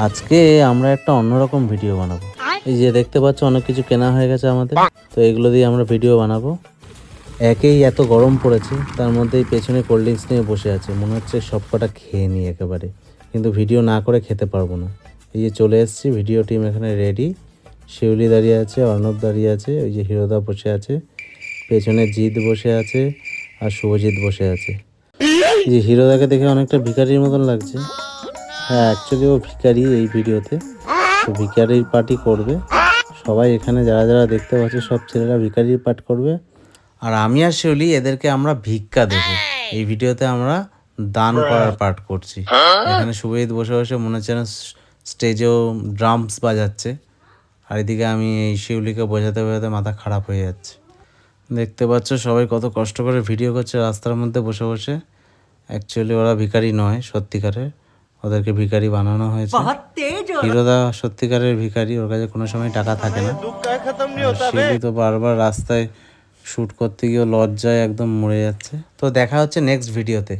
আজকে আমরা একটা অন্যরকম ভিডিও বানাবো। এই যে দেখতে পাচ্ছ অনেক কিছু কেনা হয়ে গেছে আমাদের, তো এগুলো দিয়ে আমরা ভিডিও বানাবো। একেই এত গরম পড়েছে, তার মধ্যে এই পেছনে কোল্ড ড্রিঙ্কস নিয়ে বসে আছে, মনে হচ্ছে সব কটা খেয়ে নিই একেবারে, কিন্তু ভিডিও না করে খেতে পারবো না। এই যে চলে এসেছি, ভিডিও টিম এখানে রেডি। শিউলি দাঁড়িয়ে আছে, অর্ণব দাঁড়িয়ে আছে, ওই যে হিরোদা বসে আছে, পেছনে জিৎ বসে আছে, আর শুভজিৎ বসে আছে। এই যে হিরোদাকে দেখে অনেকটা ভিখারির মতন লাগছে। হ্যাঁ, অ্যাকচুয়ালি ও ভিখারি এই ভিডিওতে, তো ভিখারির পার্টি করবে সবাই। এখানে যারা যারা দেখতে পাচ্ছে সব ছেলেরা ভিখারির পার্ট করবে, আর আমি আর শিউলি এদেরকে আমরা ভিক্ষা দেব। এই ভিডিওতে আমরা দান করার পার্ট করছি। এখানে শুভজিৎ বসে বসে মনে হচ্ছে না স্টেজেও ড্রামস বাজাচ্ছে, আর এদিকে আমি এই শিউলিকে বোঝাতে বোঝাতে মাথা খারাপ হয়ে যাচ্ছে। দেখতে পাচ্ছ সবাই কত কষ্ট করে ভিডিও করছে রাস্তার মধ্যে বসে বসে। অ্যাকচুয়ালি ওরা ভিখারি নয় সত্যিকারের, ওদেরকে ভিখারি বানানো হয়েছে। হিরোদা সত্যিকারের ভিখারি, ওর কাছে কোনো সময় টাকা থাকে না। শিউলি তো বারবার রাস্তায় শ্যুট করতে গিয়ে লজ্জায় একদম মরে যাচ্ছে। তো দেখা হচ্ছে নেক্সট ভিডিওতে।